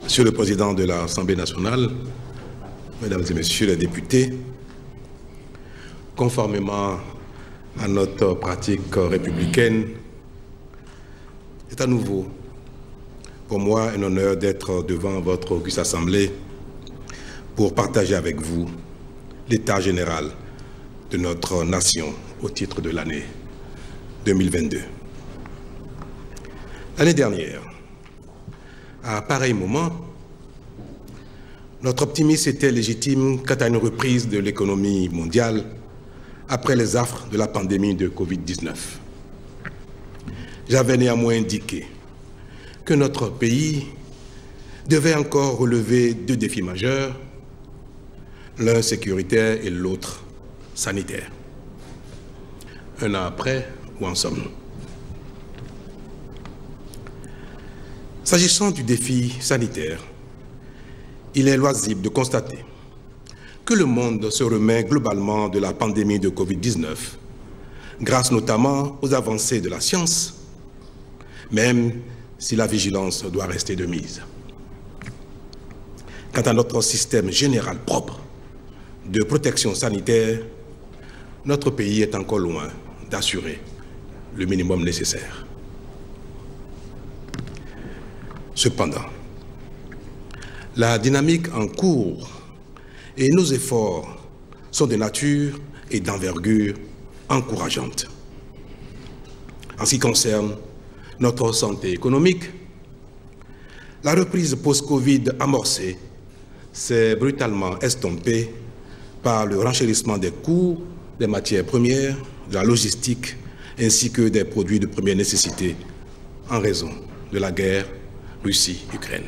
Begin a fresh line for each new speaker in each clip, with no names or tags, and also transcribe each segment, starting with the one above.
Monsieur le Président de l'Assemblée nationale, Mesdames et Messieurs les députés, conformément à notre pratique républicaine, c'est à nouveau pour moi un honneur d'être devant votre auguste Assemblée pour partager avec vous l'état général de notre nation au titre de l'année 2022. L'année dernière, à pareil moment, notre optimisme était légitime quant à une reprise de l'économie mondiale après les affres de la pandémie de Covid-19. J'avais néanmoins indiqué que notre pays devait encore relever deux défis majeurs, l'un sécuritaire et l'autre sanitaire. Un an après, où en sommes-nous? S'agissant du défi sanitaire, il est loisible de constater que le monde se remet globalement de la pandémie de Covid-19, grâce notamment aux avancées de la science, même si la vigilance doit rester de mise. Quant à notre système général propre de protection sanitaire, notre pays est encore loin d'assurer le minimum nécessaire. Cependant, la dynamique en cours et nos efforts sont de nature et d'envergure encourageantes. En ce qui concerne notre santé économique, la reprise post-Covid amorcée s'est brutalement estompée par le renchérissement des coûts des matières premières, de la logistique ainsi que des produits de première nécessité en raison de la guerre Russie-Ukraine.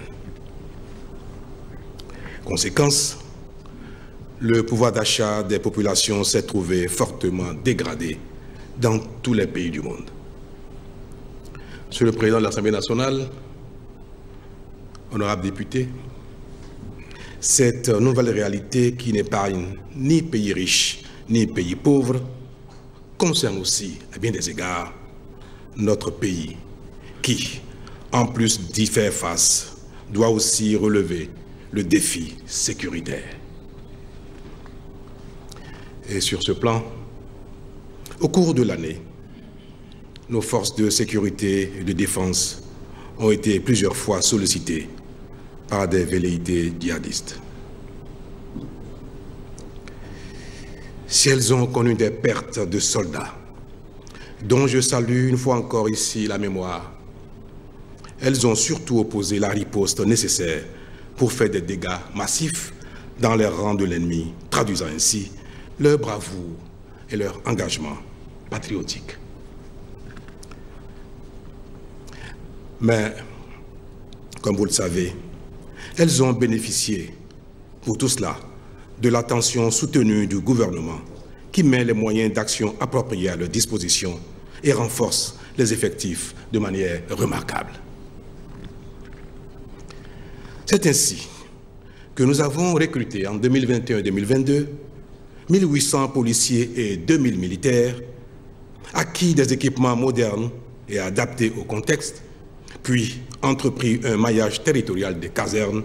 Conséquence, le pouvoir d'achat des populations s'est trouvé fortement dégradé dans tous les pays du monde. Monsieur le Président de l'Assemblée nationale, honorables députés, cette nouvelle réalité qui n'épargne ni pays riches ni pays pauvres concerne aussi, à bien des égards, notre pays qui, en plus d'y faire face, doit aussi relever le défi sécuritaire. Et sur ce plan, au cours de l'année, nos forces de sécurité et de défense ont été plusieurs fois sollicitées par des velléités djihadistes. Si elles ont connu des pertes de soldats, dont je salue une fois encore ici la mémoire, elles ont surtout opposé la riposte nécessaire pour faire des dégâts massifs dans les rangs de l'ennemi, traduisant ainsi leur bravoure et leur engagement patriotique. Mais, comme vous le savez, elles ont bénéficié, pour tout cela, de l'attention soutenue du gouvernement qui met les moyens d'action appropriés à leur disposition et renforce les effectifs de manière remarquable. C'est ainsi que nous avons recruté en 2021-2022 1800 policiers et 2000 militaires, acquis des équipements modernes et adaptés au contexte, puis entrepris un maillage territorial des casernes,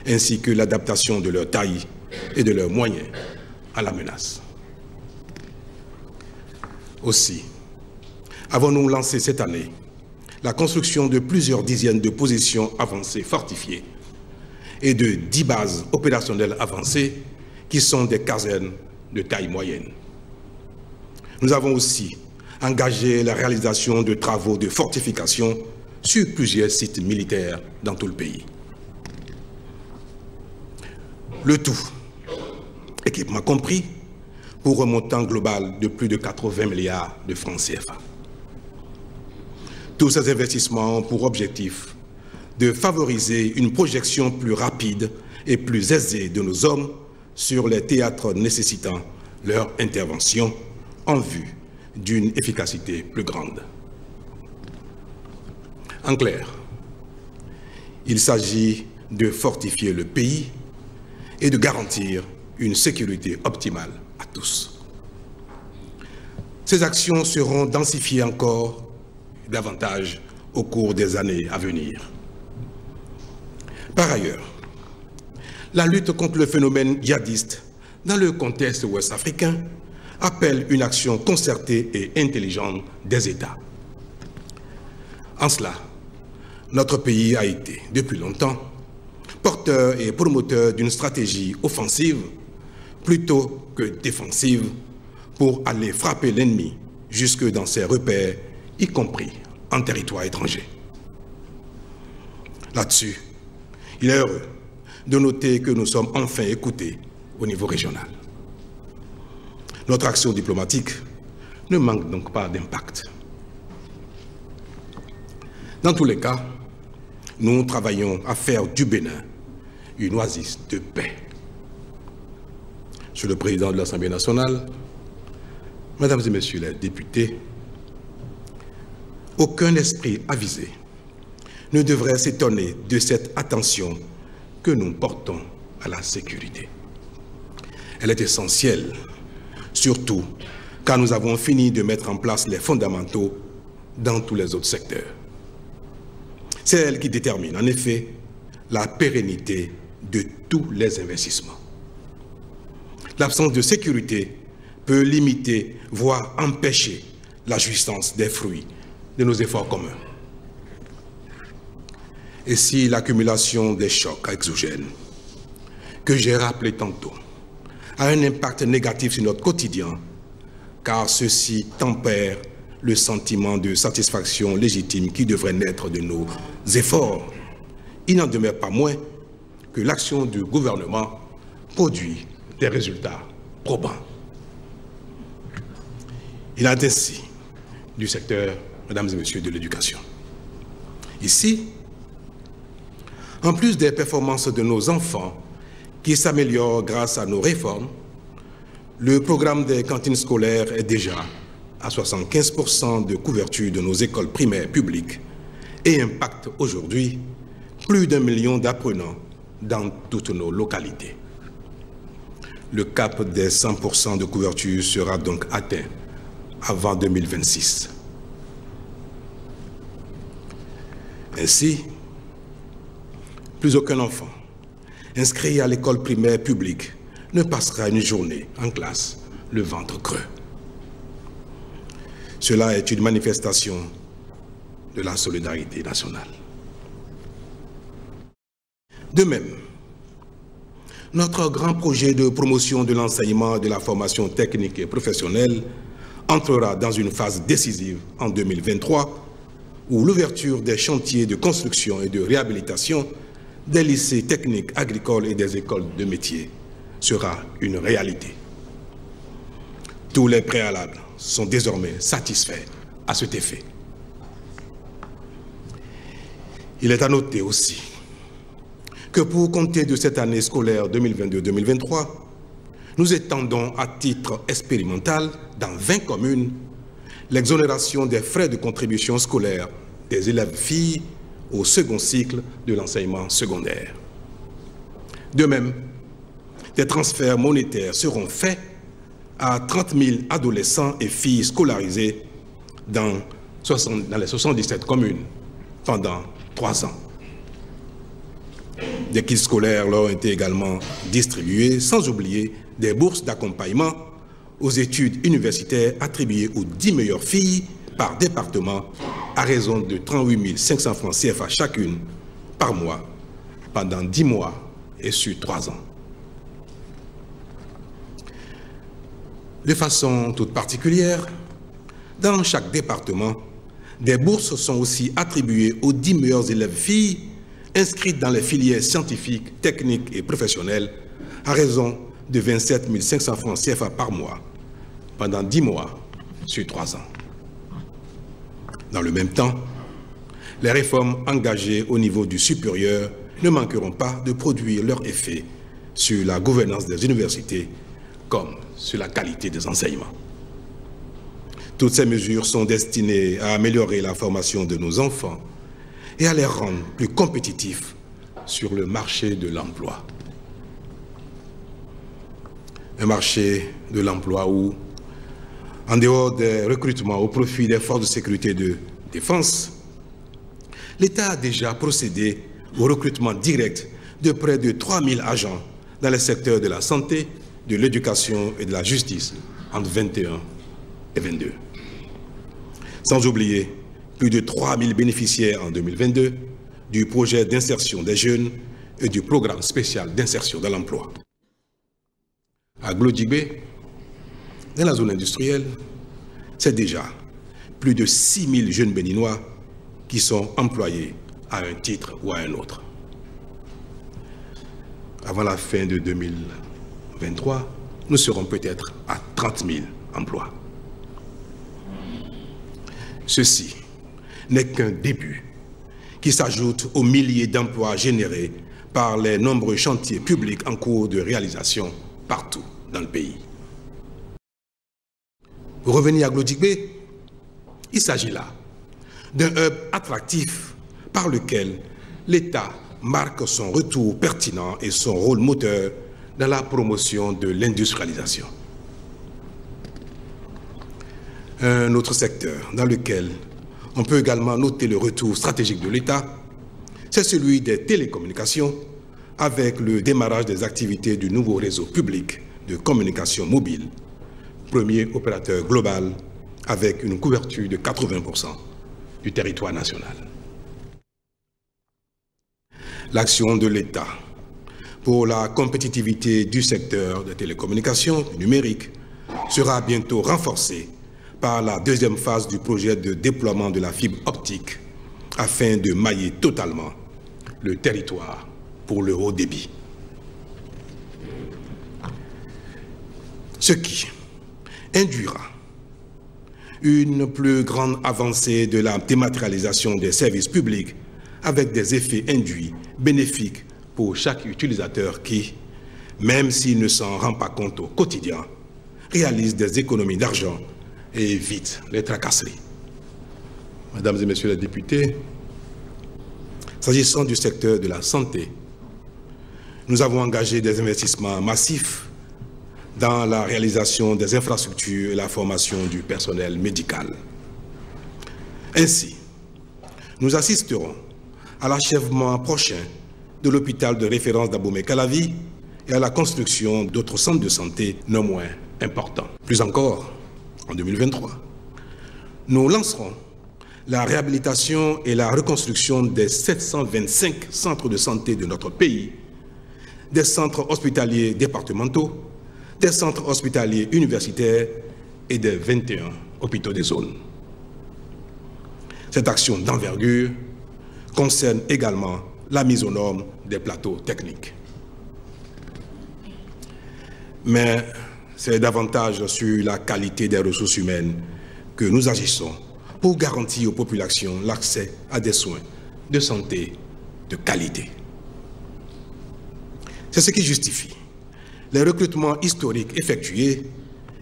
ainsi que l'adaptation de leur taille et de leurs moyens à la menace. Aussi, avons-nous lancé cette année la construction de plusieurs dizaines de positions avancées fortifiées et de 10 bases opérationnelles avancées qui sont des casernes de taille moyenne. Nous avons aussi engagé la réalisation de travaux de fortification sur plusieurs sites militaires dans tout le pays. Le tout, équipement compris, pour un montant global de plus de 80 milliards de francs CFA. Tous ces investissements ont pour objectif de favoriser une projection plus rapide et plus aisée de nos hommes sur les théâtres nécessitant leur intervention en vue d'une efficacité plus grande. En clair, il s'agit de fortifier le pays et de garantir une sécurité optimale à tous. Ces actions seront densifiées encore davantage au cours des années à venir. Par ailleurs, la lutte contre le phénomène djihadiste dans le contexte ouest-africain appelle une action concertée et intelligente des États. En cela, notre pays a été, depuis longtemps, porteur et promoteur d'une stratégie offensive plutôt que défensive pour aller frapper l'ennemi jusque dans ses repères, y compris en territoire étranger. Là-dessus, il est heureux de noter que nous sommes enfin écoutés au niveau régional. Notre action diplomatique ne manque donc pas d'impact. Dans tous les cas, nous travaillons à faire du Bénin une oasis de paix. Monsieur le Président de l'Assemblée nationale, Mesdames et Messieurs les députés, aucun esprit avisé ne devrait s'étonner de cette attention que nous portons à la sécurité. Elle est essentielle, surtout quand nous avons fini de mettre en place les fondamentaux dans tous les autres secteurs. C'est elle qui détermine, en effet, la pérennité de tous les investissements. L'absence de sécurité peut limiter, voire empêcher la jouissance des fruits de nos efforts communs. Et si l'accumulation des chocs exogènes, que j'ai rappelé tantôt, a un impact négatif sur notre quotidien, car ceci tempère le sentiment de satisfaction légitime qui devrait naître de nos efforts, il n'en demeure pas moins que l'action du gouvernement produit des résultats probants. Il en est ainsi du secteur, Mesdames et Messieurs, de l'éducation. Ici, en plus des performances de nos enfants qui s'améliorent grâce à nos réformes, le programme des cantines scolaires est déjà à 75% de couverture de nos écoles primaires publiques et impacte aujourd'hui plus d'1 million d'apprenants dans toutes nos localités. Le cap des 100% de couverture sera donc atteint avant 2026. Ainsi, plus aucun enfant inscrit à l'école primaire publique ne passera une journée en classe le ventre creux. Cela est une manifestation de la solidarité nationale. De même, notre grand projet de promotion de l'enseignement et de la formation technique et professionnelle entrera dans une phase décisive en 2023, où l'ouverture des chantiers de construction et de réhabilitation des lycées techniques agricoles et des écoles de métiers sera une réalité. Tous les préalables sont désormais satisfaits à cet effet. Il est à noter aussi que pour compter de cette année scolaire 2022-2023, nous étendons à titre expérimental dans 20 communes l'exonération des frais de contribution scolaire des élèves filles au second cycle de l'enseignement secondaire. De même, des transferts monétaires seront faits à 30 000 adolescents et filles scolarisés dans les 77 communes pendant 3 ans. Des kits scolaires leur ont été également distribués, sans oublier des bourses d'accompagnement aux études universitaires attribuées aux 10 meilleures filles par département à raison de 38 500 francs CFA chacune par mois pendant 10 mois et sur 3 ans. De façon toute particulière, dans chaque département, des bourses sont aussi attribuées aux 10 meilleures élèves filles inscrites dans les filières scientifiques, techniques et professionnelles à raison de 27 500 francs CFA par mois pendant 10 mois sur 3 ans. Dans le même temps, les réformes engagées au niveau du supérieur ne manqueront pas de produire leur effet sur la gouvernance des universités comme sur la qualité des enseignements. Toutes ces mesures sont destinées à améliorer la formation de nos enfants et à les rendre plus compétitifs sur le marché de l'emploi. Un marché de l'emploi où, en dehors des recrutements au profit des forces de sécurité et de défense, l'État a déjà procédé au recrutement direct de près de 3000 agents dans les secteurs de la santé, de l'éducation et de la justice entre 21 et 22. Sans oublier plus de 3000 bénéficiaires en 2022 du projet d'insertion des jeunes et du programme spécial d'insertion dans l'emploi. À Glodjibé, dans la zone industrielle, c'est déjà plus de 6000 jeunes béninois qui sont employés à un titre ou à un autre. Avant la fin de 2023, nous serons peut-être à 30 000 emplois. Ceci n'est qu'un début qui s'ajoute aux milliers d'emplois générés par les nombreux chantiers publics en cours de réalisation partout dans le pays. Pour revenir à Glodjibé, il s'agit là d'un hub attractif par lequel l'État marque son retour pertinent et son rôle moteur dans la promotion de l'industrialisation. Un autre secteur dans lequel on peut également noter le retour stratégique de l'État, c'est celui des télécommunications, avec le démarrage des activités du nouveau réseau public de communication mobile, premier opérateur global avec une couverture de 80% du territoire national. L'action de l'État pour la compétitivité du secteur des télécommunications numériques sera bientôt renforcée par la deuxième phase du projet de déploiement de la fibre optique afin de mailler totalement le territoire pour le haut débit. Ce qui induira une plus grande avancée de la dématérialisation des services publics avec des effets induits bénéfiques pour chaque utilisateur qui, même s'il ne s'en rend pas compte au quotidien, réalise des économies d'argent et évite les tracasseries. Mesdames et Messieurs les députés, s'agissant du secteur de la santé, nous avons engagé des investissements massifs dans la réalisation des infrastructures et la formation du personnel médical. Ainsi, nous assisterons à l'achèvement prochain de l'hôpital de référence d'Abomey-Calavi et à la construction d'autres centres de santé non moins importants. Plus encore, en 2023, nous lancerons la réhabilitation et la reconstruction des 725 centres de santé de notre pays, des centres hospitaliers départementaux, des centres hospitaliers universitaires et des 21 hôpitaux des zones. Cette action d'envergure concerne également la mise aux normes des plateaux techniques. Mais c'est davantage sur la qualité des ressources humaines que nous agissons pour garantir aux populations l'accès à des soins de santé de qualité. C'est ce qui justifie les recrutements historiques effectués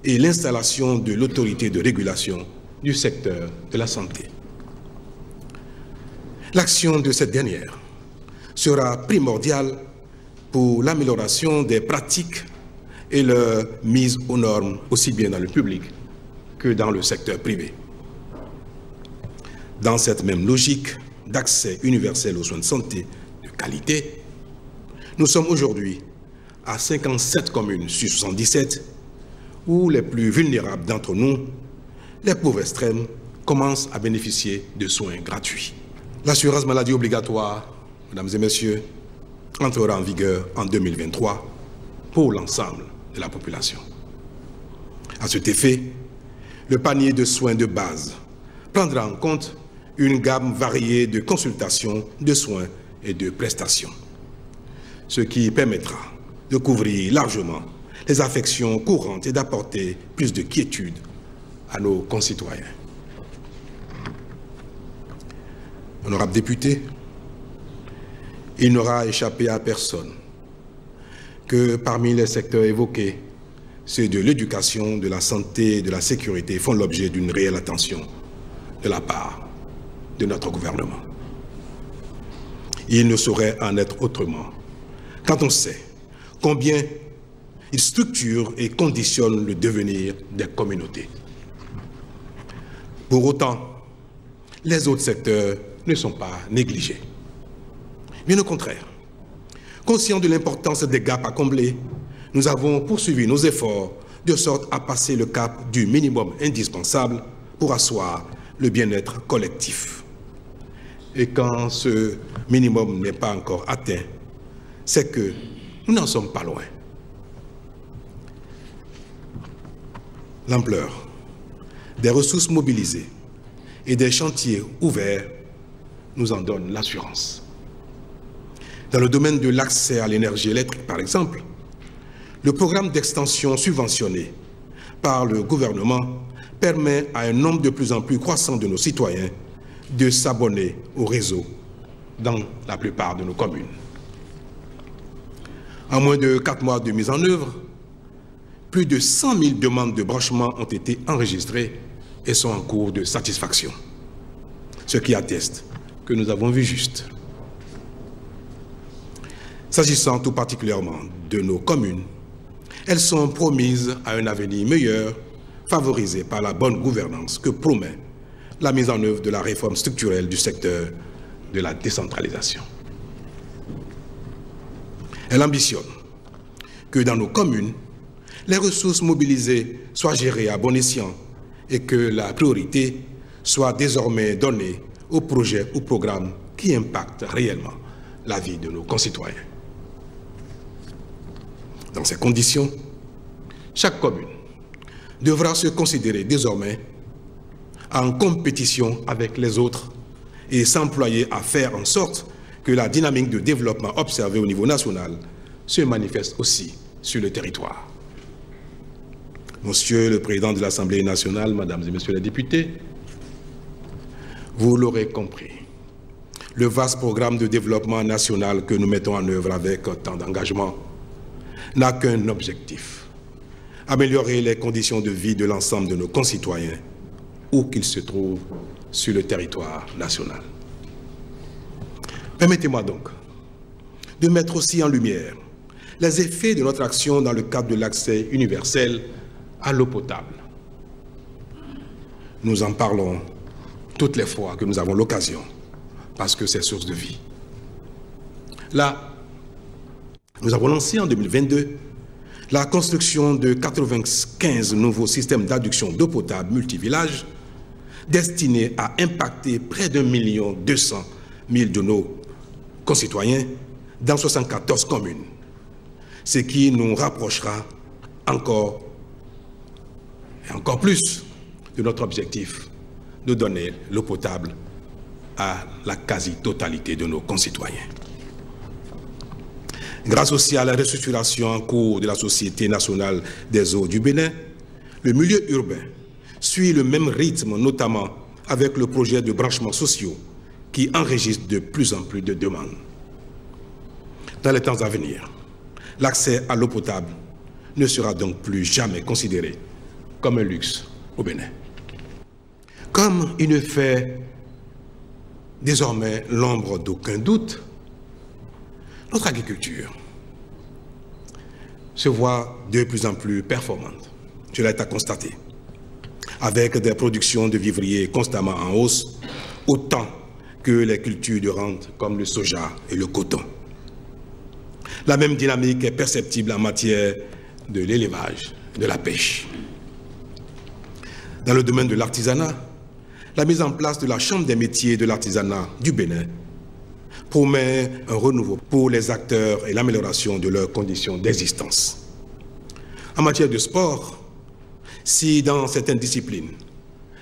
et l'installation de l'autorité de régulation du secteur de la santé. L'action de cette dernière sera primordiale pour l'amélioration des pratiques et leur mise aux normes aussi bien dans le public que dans le secteur privé. Dans cette même logique d'accès universel aux soins de santé de qualité, nous sommes aujourd'hui à 57 communes sur 77 où les plus vulnérables d'entre nous, les pauvres extrêmes, commencent à bénéficier de soins gratuits. L'assurance maladie obligatoire, mesdames et messieurs, entrera en vigueur en 2023 pour l'ensemble de la population. À cet effet, le panier de soins de base prendra en compte une gamme variée de consultations, de soins et de prestations, ce qui permettra de couvrir largement les affections courantes et d'apporter plus de quiétude à nos concitoyens. Honorables députés, il n'aura échappé à personne que parmi les secteurs évoqués, ceux de l'éducation, de la santé et de la sécurité font l'objet d'une réelle attention de la part de notre gouvernement. Il ne saurait en être autrement quand on sait combien il structure et conditionne le devenir des communautés. Pour autant, les autres secteurs ne sont pas négligés. Bien au contraire, conscients de l'importance des gaps à combler, nous avons poursuivi nos efforts de sorte à passer le cap du minimum indispensable pour asseoir le bien-être collectif. Et quand ce minimum n'est pas encore atteint, c'est que nous n'en sommes pas loin. L'ampleur des ressources mobilisées et des chantiers ouverts nous en donne l'assurance. Dans le domaine de l'accès à l'énergie électrique, par exemple, le programme d'extension subventionné par le gouvernement permet à un nombre de plus en plus croissant de nos citoyens de s'abonner au réseau dans la plupart de nos communes. En moins de 4 mois de mise en œuvre, plus de 100 000 demandes de branchement ont été enregistrées et sont en cours de satisfaction, ce qui atteste que nous avons vu juste. S'agissant tout particulièrement de nos communes, elles sont promises à un avenir meilleur, favorisé par la bonne gouvernance que promet la mise en œuvre de la réforme structurelle du secteur de la décentralisation. Elle ambitionne que dans nos communes, les ressources mobilisées soient gérées à bon escient et que la priorité soit désormais donnée aux projets ou programmes qui impactent réellement la vie de nos concitoyens. Dans ces conditions, chaque commune devra se considérer désormais en compétition avec les autres et s'employer à faire en sorte que la dynamique de développement observée au niveau national se manifeste aussi sur le territoire. Monsieur le Président de l'Assemblée nationale, Mesdames et Messieurs les députés, vous l'aurez compris, le vaste programme de développement national que nous mettons en œuvre avec tant d'engagement n'a qu'un objectif: améliorer les conditions de vie de l'ensemble de nos concitoyens, où qu'ils se trouvent sur le territoire national. Permettez-moi donc de mettre aussi en lumière les effets de notre action dans le cadre de l'accès universel à l'eau potable. Nous en parlons toutes les fois que nous avons l'occasion, parce que c'est source de vie. Là, nous avons lancé en 2022 la construction de 95 nouveaux systèmes d'adduction d'eau potable multivillages destinés à impacter près d'1,2 million de nos concitoyens dans 74 communes, ce qui nous rapprochera encore et encore plus de notre objectif de donner l'eau potable à la quasi-totalité de nos concitoyens. Grâce aussi à la restructuration en cours de la Société nationale des eaux du Bénin, le milieu urbain suit le même rythme, notamment avec le projet de branchements sociaux qui enregistre de plus en plus de demandes. Dans les temps à venir, l'accès à l'eau potable ne sera donc plus jamais considéré comme un luxe au Bénin. Comme il ne fait désormais l'ombre d'aucun doute, notre agriculture se voit de plus en plus performante. Cela est à constater, avec des productions de vivriers constamment en hausse, autant que les cultures de rente comme le soja et le coton. La même dynamique est perceptible en matière de l'élevage, de la pêche. Dans le domaine de l'artisanat, la mise en place de la Chambre des métiers de l'artisanat du Bénin promet un renouveau pour les acteurs et l'amélioration de leurs conditions d'existence. En matière de sport, si dans certaines disciplines,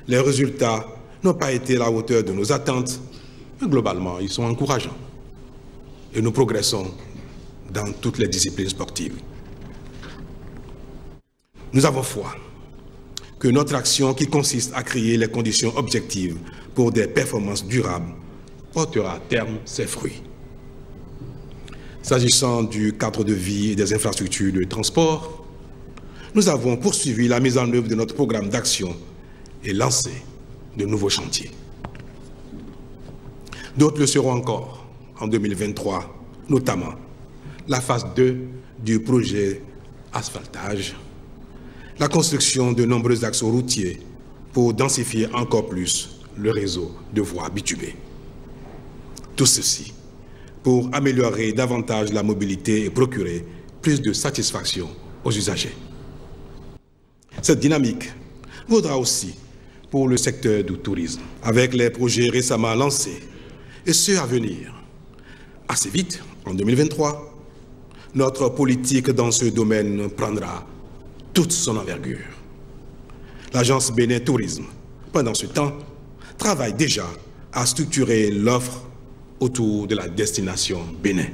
les résultats n'ont pas été à la hauteur de nos attentes, mais globalement, ils sont encourageants. Et nous progressons dans toutes les disciplines sportives. Nous avons foi que notre action qui consiste à créer les conditions objectives pour des performances durables portera à terme ses fruits. S'agissant du cadre de vie et des infrastructures de transport, nous avons poursuivi la mise en œuvre de notre programme d'action et lancé de nouveaux chantiers. D'autres le seront encore en 2023, notamment la phase 2 du projet asphaltage, la construction de nombreux axes routiers pour densifier encore plus le réseau de voies bitumées. Tout ceci pour améliorer davantage la mobilité et procurer plus de satisfaction aux usagers. Cette dynamique vaudra aussi pour le secteur du tourisme, avec les projets récemment lancés et ceux à venir. Assez vite, en 2023, notre politique dans ce domaine prendra toute son envergure. L'agence Bénin Tourisme, pendant ce temps, travaille déjà à structurer l'offre autour de la destination Bénin.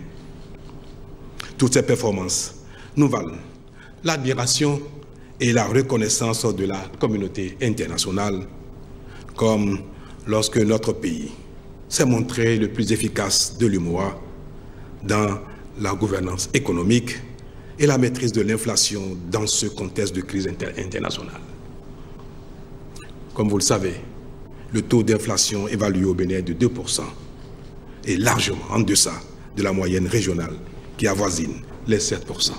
Toutes ces performances nous valent l'admiration et la reconnaissance de la communauté internationale, comme lorsque notre pays s'est montré le plus efficace de l'UMOA dans la gouvernance économique et la maîtrise de l'inflation dans ce contexte de crise internationale. Comme vous le savez, le taux d'inflation évalué au Bénin est de 2% et largement en deçà de la moyenne régionale qui avoisine les 7%.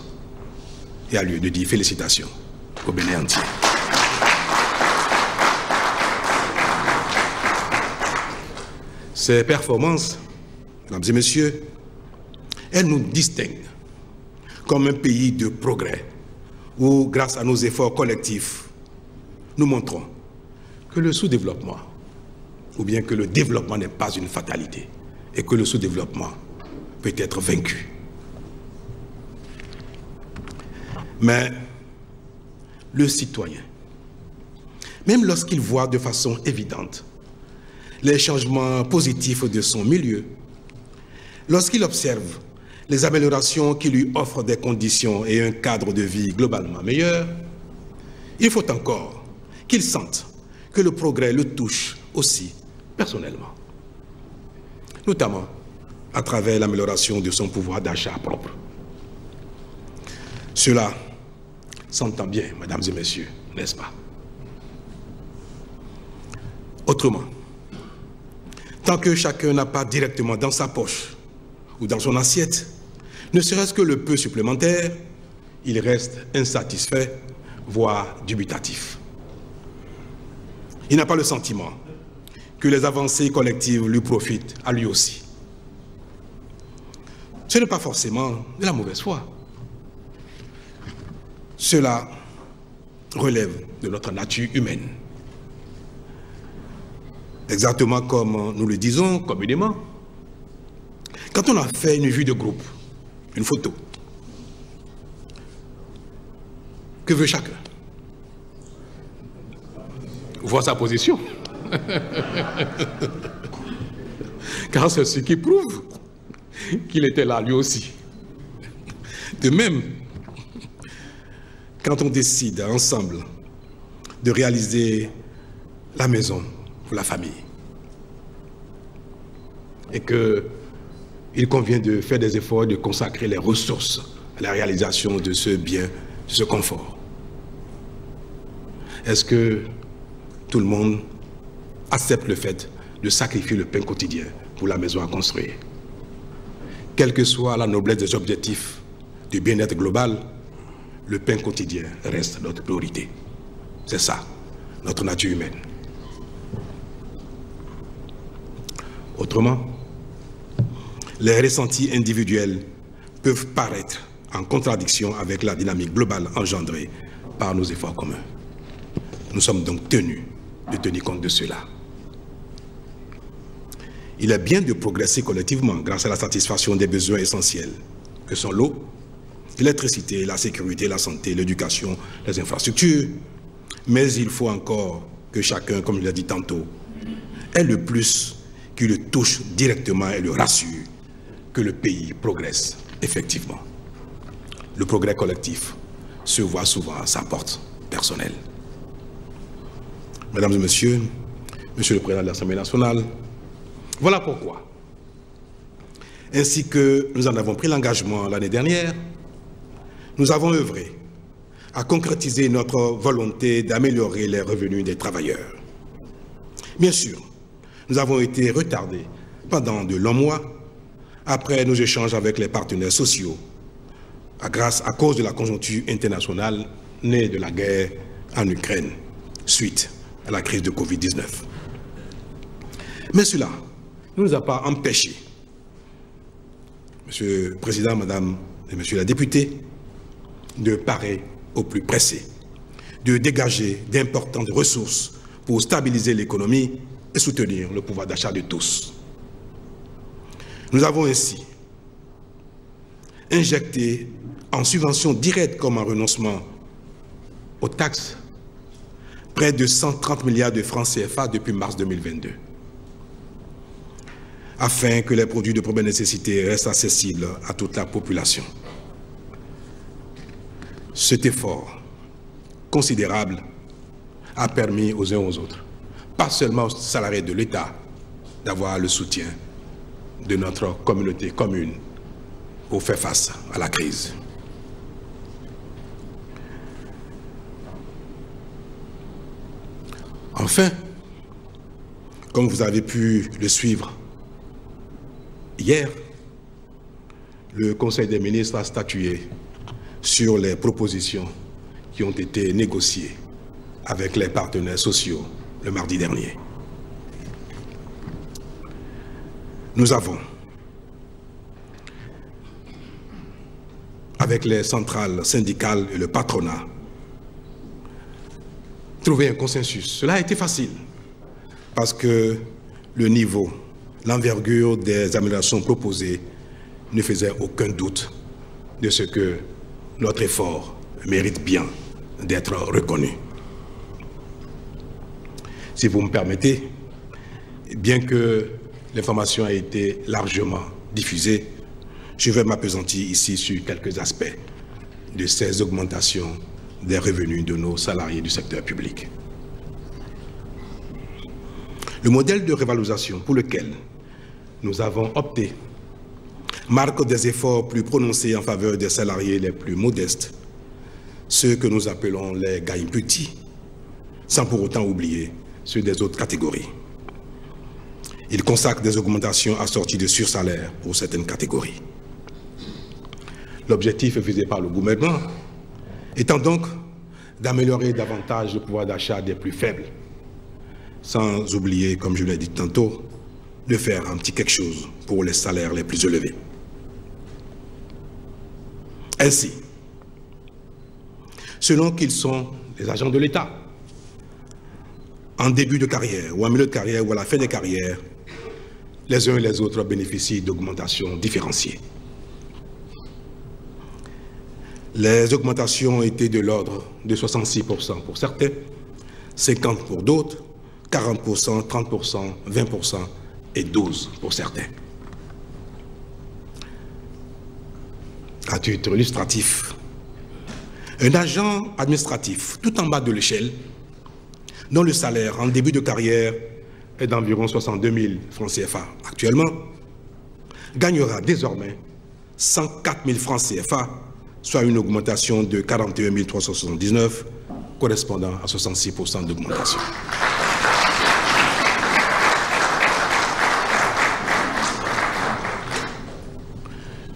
Et a lieu de dire félicitations au Bénin entier. Ces performances, mesdames et messieurs, elles nous distinguent comme un pays de progrès où, grâce à nos efforts collectifs, nous montrons que le sous-développement, ou bien que le développement n'est pas une fatalité et que le sous-développement peut être vaincu. Mais le citoyen, même lorsqu'il voit de façon évidente les changements positifs de son milieu, lorsqu'il observe les améliorations qui lui offrent des conditions et un cadre de vie globalement meilleur, il faut encore qu'il sente que le progrès le touche aussi personnellement, notamment à travers l'amélioration de son pouvoir d'achat propre. Cela s'entend bien, mesdames et messieurs, n'est-ce pas? Autrement, tant que chacun n'a pas directement dans sa poche ou dans son assiette, ne serait-ce que le peu supplémentaire, il reste insatisfait, voire dubitatif. Il n'a pas le sentiment que les avancées collectives lui profitent à lui aussi. Ce n'est pas forcément de la mauvaise foi. Cela relève de notre nature humaine. Exactement comme nous le disons communément, quand on a fait une vue de groupe, une photo, que veut chacun? Voir sa position. Car c'est ce qui prouve qu'il était là lui aussi. De même, quand on décide ensemble de réaliser la maison pour la famille et qu'il convient de faire des efforts et de consacrer les ressources à la réalisation de ce bien, de ce confort, est-ce que tout le monde accepte le fait de sacrifier le pain quotidien pour la maison à construire? Quelle que soit la noblesse des objectifs du bien-être global, le pain quotidien reste notre priorité. C'est ça, notre nature humaine. Autrement, les ressentis individuels peuvent paraître en contradiction avec la dynamique globale engendrée par nos efforts communs. Nous sommes donc tenus de tenir compte de cela. Il est bien de progresser collectivement grâce à la satisfaction des besoins essentiels que sont l'eau, l'électricité, la sécurité, la santé, l'éducation, les infrastructures. Mais il faut encore que chacun, comme je l'ai dit tantôt, ait le plus qui le touche directement et le rassure que le pays progresse effectivement. Le progrès collectif se voit souvent à sa porte personnelle. Mesdames et messieurs, Monsieur le Président de l'Assemblée nationale, voilà pourquoi, ainsi que nous en avons pris l'engagement l'année dernière, nous avons œuvré à concrétiser notre volonté d'améliorer les revenus des travailleurs. Bien sûr, nous avons été retardés pendant de longs mois après nos échanges avec les partenaires sociaux, à cause de la conjoncture internationale née de la guerre en Ukraine, suite à la crise de Covid-19. Mais cela ne nous a pas empêchés Monsieur le Président, Madame et Monsieur la députée, de parer au plus pressé, de dégager d'importantes ressources pour stabiliser l'économie et soutenir le pouvoir d'achat de tous. Nous avons ainsi injecté en subventions directes comme en renoncement aux taxes près de 130 milliards de francs CFA depuis mars 2022, afin que les produits de première nécessité restent accessibles à toute la population. Cet effort considérable a permis aux uns aux autres, pas seulement aux salariés de l'État, d'avoir le soutien de notre communauté commune pour faire face à la crise. Enfin, comme vous avez pu le suivre hier, le Conseil des ministres a statué sur les propositions qui ont été négociées avec les partenaires sociaux le mardi dernier. Nous avons, avec les centrales syndicales et le patronat, trouvé un consensus. Cela a été facile parce que le niveau, l'envergure des améliorations proposées ne faisait aucun doute de ce que notre effort mérite bien d'être reconnu. Si vous me permettez, bien que l'information ait été largement diffusée, je vais m'appesantir ici sur quelques aspects de ces augmentations des revenus de nos salariés du secteur public. Le modèle de revalorisation pour lequel nous avons opté marque des efforts plus prononcés en faveur des salariés les plus modestes, ceux que nous appelons les gains petits, sans pour autant oublier ceux des autres catégories. Il consacre des augmentations assorties de sursalaires pour certaines catégories. L'objectif visé par le gouvernement étant donc d'améliorer davantage le pouvoir d'achat des plus faibles, sans oublier, comme je l'ai dit tantôt, de faire un petit quelque chose pour les salaires les plus élevés. Ainsi, selon qu'ils sont les agents de l'État, en début de carrière, ou en milieu de carrière, ou à la fin des carrières, les uns et les autres bénéficient d'augmentations différenciées. Les augmentations ont été de l'ordre de 66% pour certains, 50% pour d'autres, 40%, 30%, 20% et 12% pour certains. À titre illustratif, un agent administratif tout en bas de l'échelle, dont le salaire en début de carrière est d'environ 62 000 francs CFA actuellement, gagnera désormais 104 000 francs CFA, soit une augmentation de 41 379, correspondant à 66% d'augmentation.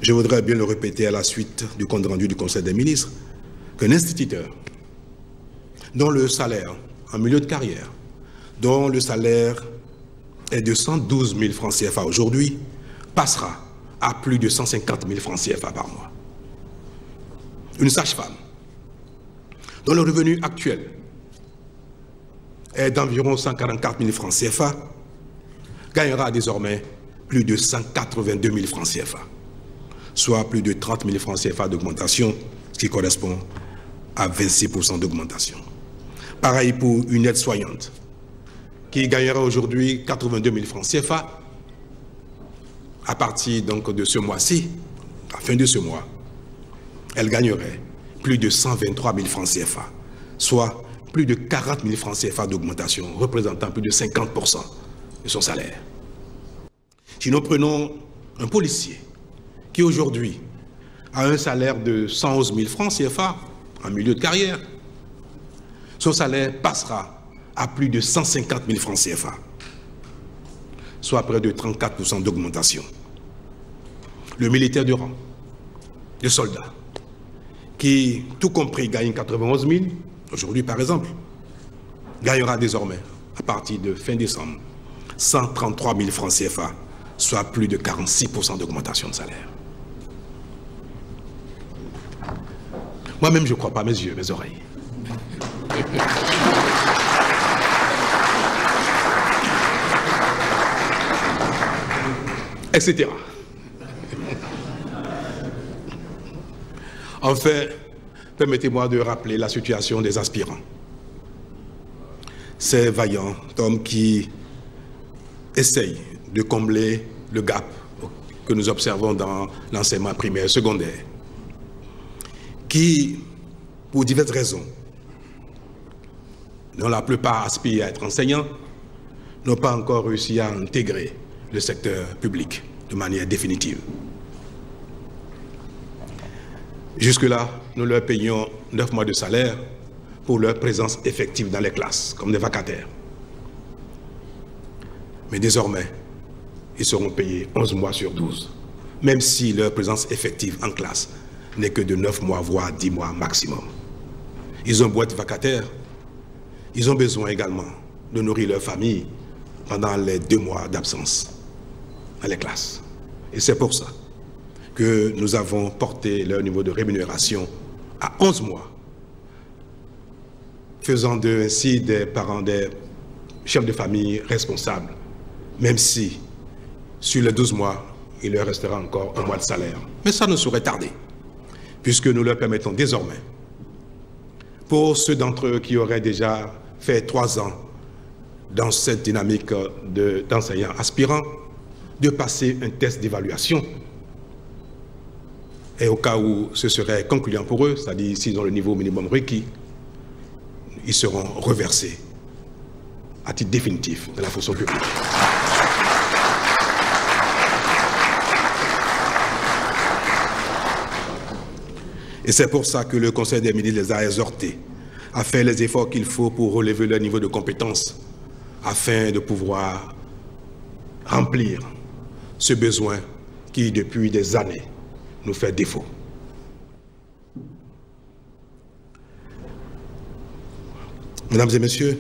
Je voudrais bien le répéter à la suite du compte rendu du Conseil des ministres, qu'un instituteur dont le salaire en milieu de carrière, dont le salaire est de 112 000 francs CFA aujourd'hui, passera à plus de 150 000 francs CFA par mois. Une sage-femme dont le revenu actuel est d'environ 144 000 francs CFA gagnera désormais plus de 182 000 francs CFA, soit plus de 30 000 francs CFA d'augmentation, ce qui correspond à 26% d'augmentation. Pareil pour une aide-soignante qui gagnera aujourd'hui 82 000 francs CFA. À partir donc de ce mois-ci, à la fin de ce mois, elle gagnerait plus de 123 000 francs CFA, soit plus de 40 000 francs CFA d'augmentation, représentant plus de 50% de son salaire. Si nous prenons un policier qui aujourd'hui a un salaire de 111 000 francs CFA en milieu de carrière, son salaire passera à plus de 150 000 francs CFA, soit près de 34% d'augmentation. Le militaire de rang, le soldat, qui, tout compris, gagne 91 000, aujourd'hui par exemple, gagnera désormais, à partir de fin décembre, 133 000 francs CFA, soit plus de 46% d'augmentation de salaire. Moi-même, je ne crois pas mes yeux, mes oreilles. Etc. Enfin, permettez-moi de rappeler la situation des aspirants. Ces vaillants hommes qui essayent de combler le gap que nous observons dans l'enseignement primaire et secondaire, qui, pour diverses raisons, dont la plupart aspirent à être enseignants, n'ont pas encore réussi à intégrer le secteur public de manière définitive. Jusque-là, nous leur payons 9 mois de salaire pour leur présence effective dans les classes, comme des vacataires. Mais désormais, ils seront payés 11 mois sur 12, même si leur présence effective en classe n'est que de 9 mois, voire 10 mois maximum. Ils ont beau être vacataires, ils ont besoin également de nourrir leur famille pendant les 2 mois d'absence dans les classes. Et c'est pour ça que nous avons porté leur niveau de rémunération à 11 mois, faisant d'eux ainsi des parents, des chefs de famille responsables, même si sur les 12 mois, il leur restera encore 1 mois de salaire. Mais ça ne saurait tarder, puisque nous leur permettons désormais, pour ceux d'entre eux qui auraient déjà fait 3 ans dans cette dynamique d'enseignants aspirants, de passer un test d'évaluation. Et au cas où ce serait concluant pour eux, c'est-à-dire s'ils ont le niveau minimum requis, ils seront reversés à titre définitif de la fonction publique. Et c'est pour ça que le Conseil des ministres les a exhortés à faire les efforts qu'il faut pour relever leur niveau de compétence afin de pouvoir remplir ce besoin qui, depuis des années, nous fait défaut. Mesdames et messieurs,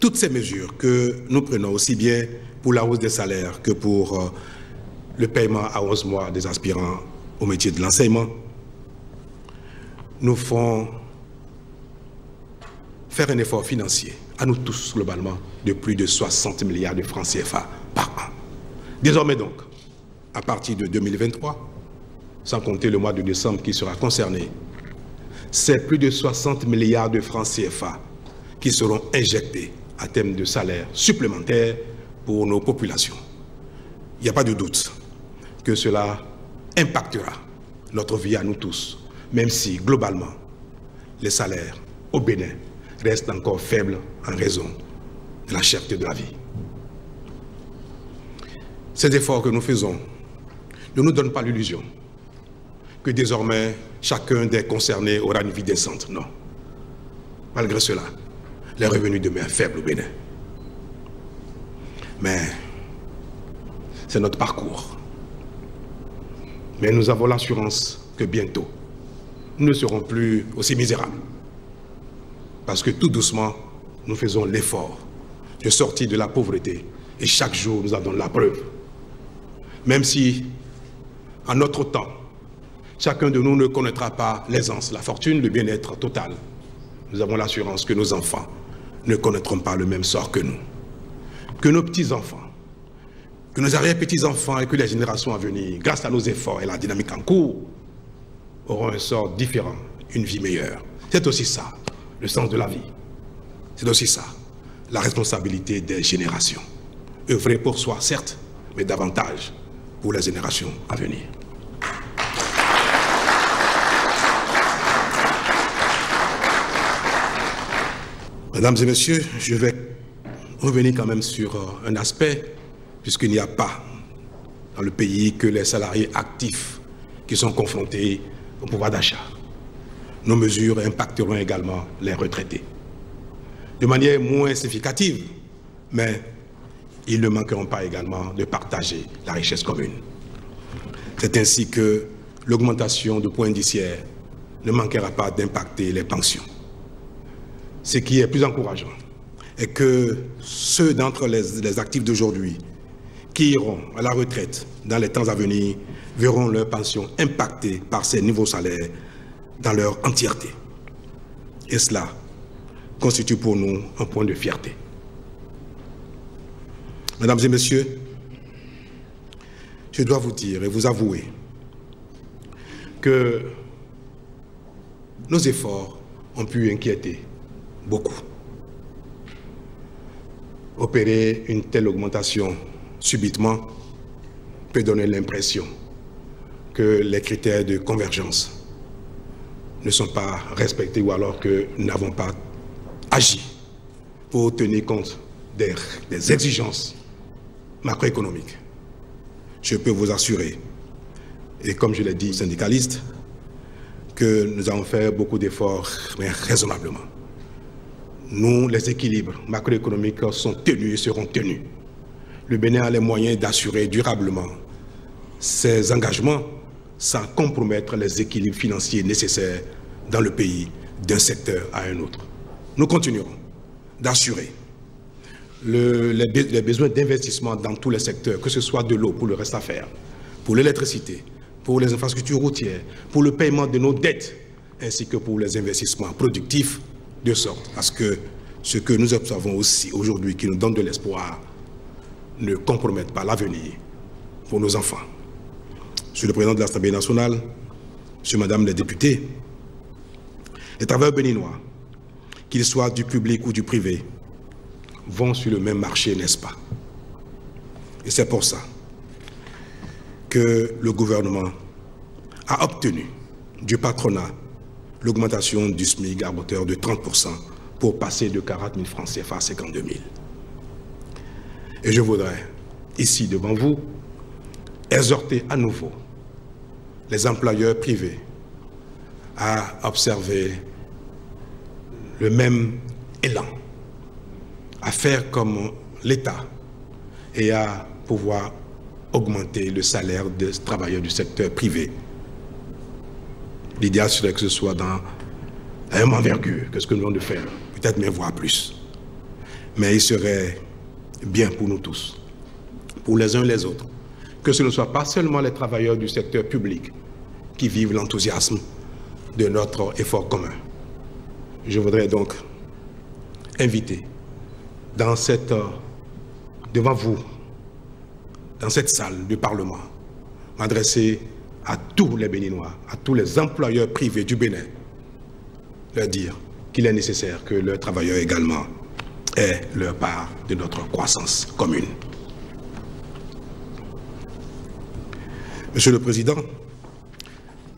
toutes ces mesures que nous prenons aussi bien pour la hausse des salaires que pour le paiement à 11 mois des aspirants au métier de l'enseignement nous font faire un effort financier, à nous tous globalement, de plus de 60 milliards de francs CFA par an. Désormais donc, à partir de 2023, sans compter le mois de décembre qui sera concerné, c'est plus de 60 milliards de francs CFA qui seront injectés à terme de salaire supplémentaire pour nos populations. Il n'y a pas de doute que cela impactera notre vie à nous tous, même si, globalement, les salaires au Bénin restent encore faibles en raison de la cherté de la vie. Ces efforts que nous faisons ne nous donnent pas l'illusion que désormais chacun des concernés aura une vie décente. Non. Malgré cela, les revenus demeurent faibles au Bénin. Mais c'est notre parcours. Mais nous avons l'assurance que bientôt, nous ne serons plus aussi misérables. Parce que tout doucement, nous faisons l'effort de sortir de la pauvreté. Et chaque jour, nous en donnons la preuve. Même si, en notre temps, chacun de nous ne connaîtra pas l'aisance, la fortune, le bien-être total, nous avons l'assurance que nos enfants ne connaîtront pas le même sort que nous. Que nos petits-enfants, que nos arrière-petits-enfants et que les générations à venir, grâce à nos efforts et la dynamique en cours, auront un sort différent, une vie meilleure. C'est aussi ça, le sens de la vie. C'est aussi ça, la responsabilité des générations. Œuvrer pour soi, certes, mais davantage pour les générations à venir. Mesdames et messieurs, je vais revenir quand même sur un aspect, puisqu'il n'y a pas dans le pays que les salariés actifs qui sont confrontés au pouvoir d'achat. Nos mesures impacteront également les retraités. De manière moins significative, mais ils ne manqueront pas également de partager la richesse commune. C'est ainsi que l'augmentation du point indiciaire ne manquera pas d'impacter les pensions. Ce qui est plus encourageant est que ceux d'entre les actifs d'aujourd'hui qui iront à la retraite dans les temps à venir verront leur pension impactée par ces nouveaux salaires dans leur entièreté. Et cela constitue pour nous un point de fierté. Mesdames et messieurs, je dois vous dire et vous avouer que nos efforts ont pu inquiéter beaucoup. Opérer une telle augmentation subitement peut donner l'impression que les critères de convergence ne sont pas respectés ou alors que nous n'avons pas agi pour tenir compte des exigences macroéconomiques. Je peux vous assurer, et comme je l'ai dit aux syndicalistes, que nous avons fait beaucoup d'efforts, mais raisonnablement. Nous, les équilibres macroéconomiques sont tenus et seront tenus. Le Bénin a les moyens d'assurer durablement ses engagements sans compromettre les équilibres financiers nécessaires dans le pays d'un secteur à un autre. Nous continuerons d'assurer les besoins d'investissement dans tous les secteurs, que ce soit de l'eau pour le reste à faire, pour l'électricité, pour les infrastructures routières, pour le paiement de nos dettes, ainsi que pour les investissements productifs, de sorte à ce que ce que nous observons aussi aujourd'hui, qui nous donne de l'espoir, ne compromette pas l'avenir pour nos enfants. Monsieur le Président de l'Assemblée nationale, Monsieur, Madame les députés, les travailleurs béninois, qu'ils soient du public ou du privé, vont sur le même marché, n'est-ce pas? Et c'est pour ça que le gouvernement a obtenu du patronat l'augmentation du SMIC à hauteur de 30% pour passer de 40 000 francs CFA à 52 000. Et je voudrais, ici devant vous, exhorter à nouveau les employeurs privés à observer le même élan, à faire comme l'État et à pouvoir augmenter le salaire des travailleurs du secteur privé. L'idéal serait que ce soit dans la même envergure que ce que nous venons de faire, peut-être même voire plus. Mais il serait bien pour nous tous, pour les uns et les autres, que ce ne soit pas seulement les travailleurs du secteur public qui vivent l'enthousiasme de notre effort commun. Je voudrais donc inviter devant vous, dans cette salle du Parlement, m'adresser à tous les Béninois, à tous les employeurs privés du Bénin, leur dire qu'il est nécessaire que leurs travailleurs également aient leur part de notre croissance commune. Monsieur le Président,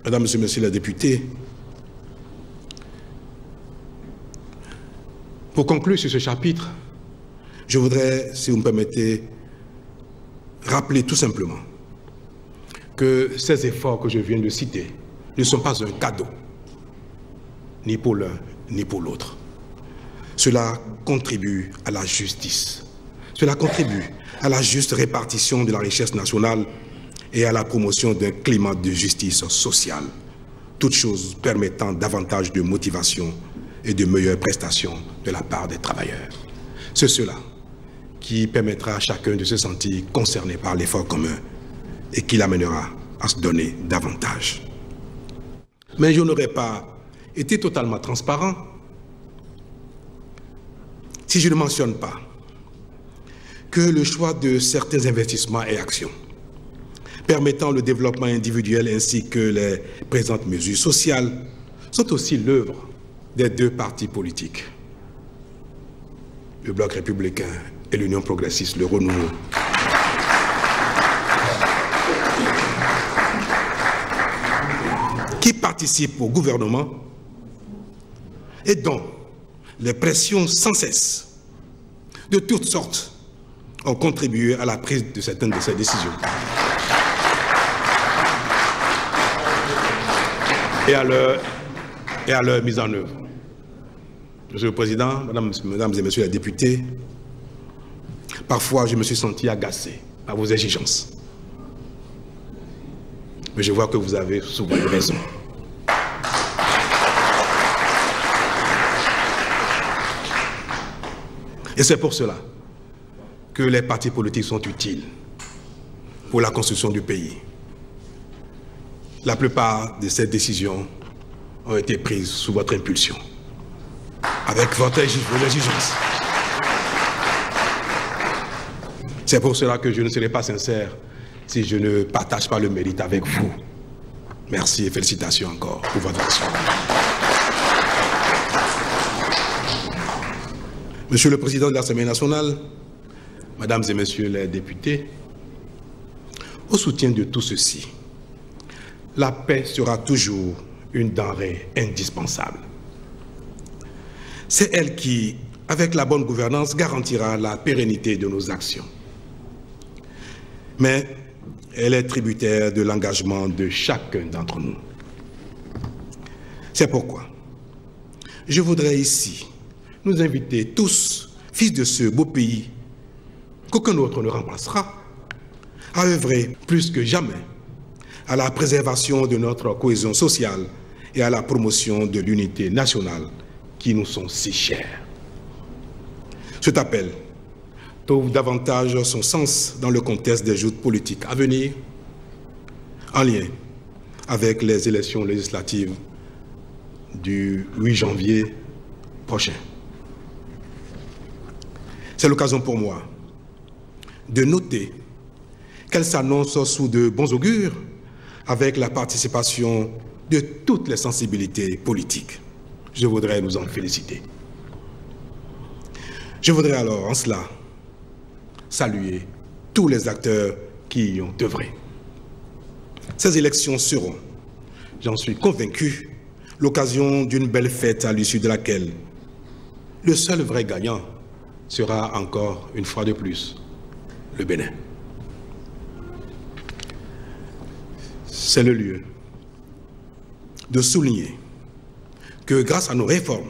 Mesdames, Messieurs les députés, pour conclure sur ce chapitre, je voudrais, si vous me permettez, rappeler tout simplement que ces efforts que je viens de citer ne sont pas un cadeau, ni pour l'un, ni pour l'autre. Cela contribue à la justice. Cela contribue à la juste répartition de la richesse nationale et à la promotion d'un climat de justice sociale, toutes choses permettant davantage de motivation et de meilleures prestations de la part des travailleurs. C'est cela qui permettra à chacun de se sentir concerné par l'effort commun et qui l'amènera à se donner davantage. Mais je n'aurais pas été totalement transparent si je ne mentionne pas que le choix de certains investissements et actions permettant le développement individuel ainsi que les présentes mesures sociales sont aussi l'œuvre des deux partis politiques, le Bloc républicain et l'Union progressiste, le Renouveau. Qui participent au gouvernement et dont les pressions sans cesse de toutes sortes ont contribué à la prise de certaines de ces décisions et à leur mise en œuvre. Monsieur le Président, Mesdames et Messieurs les députés, parfois je me suis senti agacé par vos exigences. Mais je vois que vous avez souvent raison. Et c'est pour cela que les partis politiques sont utiles pour la construction du pays. La plupart de ces décisions ont été prises sous votre impulsion, avec votre exigence. C'est pour cela que je ne serai pas sincère si je ne partage pas le mérite avec vous. Merci et félicitations encore pour votre action. Monsieur le Président de l'Assemblée nationale, Mesdames et Messieurs les députés, au soutien de tout ceci, la paix sera toujours une denrée indispensable. C'est elle qui, avec la bonne gouvernance, garantira la pérennité de nos actions. Mais elle est tributaire de l'engagement de chacun d'entre nous. C'est pourquoi je voudrais ici nous inviter tous, fils de ce beau pays qu'aucun autre ne remplacera, à œuvrer plus que jamais à la préservation de notre cohésion sociale et à la promotion de l'unité nationale qui nous sont si chères. Cet appel trouve davantage son sens dans le contexte des joutes politiques à venir, en lien avec les élections législatives du 8 janvier prochain. C'est l'occasion pour moi de noter qu'elle s'annonce sous de bons augures avec la participation de toutes les sensibilités politiques. Je voudrais nous en féliciter. Je voudrais alors en cela saluer tous les acteurs qui y ont œuvré. Ces élections seront, j'en suis convaincu, l'occasion d'une belle fête à l'issue de laquelle le seul vrai gagnant sera encore une fois de plus le Bénin. C'est le lieu de souligner que grâce à nos réformes,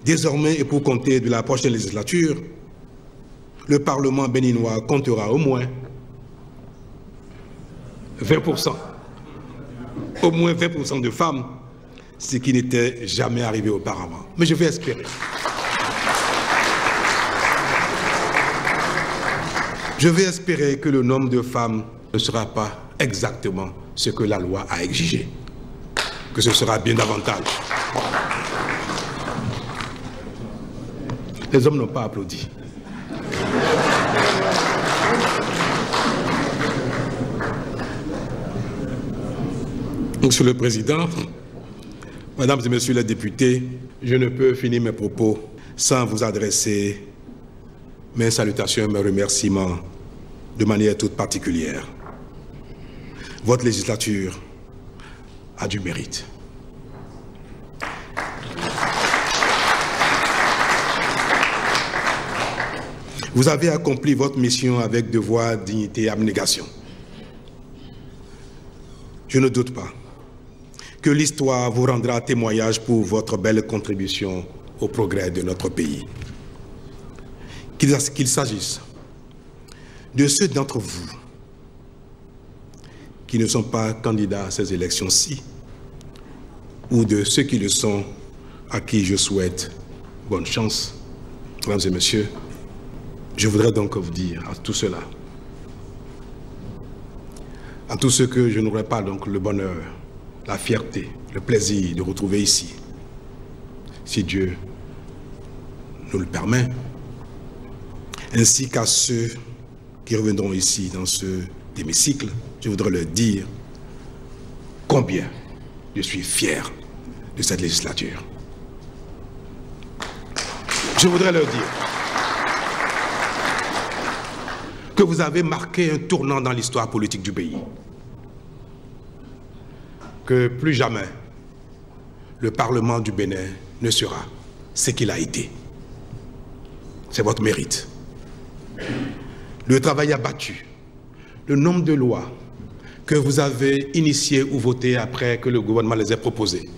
désormais et pour compter de la prochaine législature, le Parlement béninois comptera au moins 20%. Au moins 20% de femmes, ce qui n'était jamais arrivé auparavant. Mais je vais espérer. Je vais espérer que le nombre de femmes ne sera pas exactement ce que la loi a exigé, que ce sera bien davantage. Les hommes n'ont pas applaudi. Monsieur le Président, Mesdames et Messieurs les députés, je ne peux finir mes propos sans vous adresser mes salutations et mes remerciements de manière toute particulière. Votre législature a du mérite. Vous avez accompli votre mission avec devoir, dignité et abnégation. Je ne doute pas que l'histoire vous rendra témoignage pour votre belle contribution au progrès de notre pays. Qu'il s'agisse de ceux d'entre vous qui ne sont pas candidats à ces élections-ci, ou de ceux qui le sont, à qui je souhaite bonne chance, mesdames et messieurs, je voudrais donc vous dire à tout cela, à tous ceux que je n'aurai pas donc le bonheur, la fierté, le plaisir de retrouver ici, si Dieu nous le permet, ainsi qu'à ceux qui reviendront ici dans ce hémicycle, je voudrais leur dire combien je suis fier de cette législature. Je voudrais leur dire que vous avez marqué un tournant dans l'histoire politique du pays. Que plus jamais le Parlement du Bénin ne sera ce qu'il a été. C'est votre mérite. Le travail abattu, le nombre de lois que vous avez initiées ou votées après que le gouvernement les ait proposées,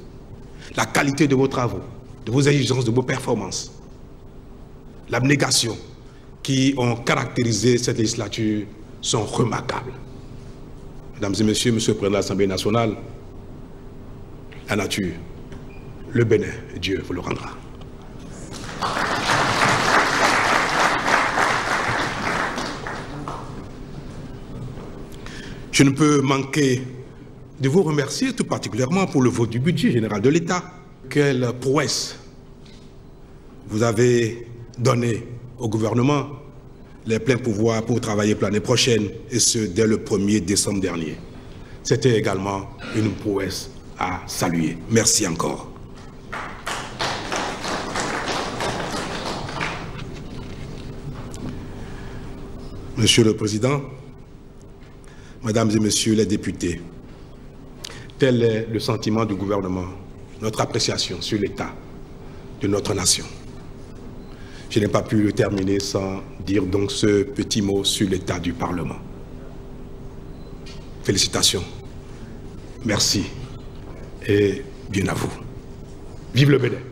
la qualité de vos travaux, de vos exigences, de vos performances, l'abnégation qui ont caractérisé cette législature sont remarquables. Mesdames et Messieurs, Monsieur le Président de l'Assemblée nationale, la nature, le Bénin, Dieu vous le rendra. Je ne peux manquer de vous remercier tout particulièrement pour le vote du budget général de l'État. Quelle prouesse vous avez donné au gouvernement les pleins pouvoirs pour travailler pour l'année prochaine, et ce, dès le 1er décembre dernier. C'était également une prouesse à saluer. Merci encore. Monsieur le Président, Mesdames et Messieurs les députés, tel est le sentiment du gouvernement, notre appréciation sur l'état de notre nation. Je n'ai pas pu le terminer sans dire donc ce petit mot sur l'état du Parlement. Félicitations, merci et bien à vous. Vive le Bénin.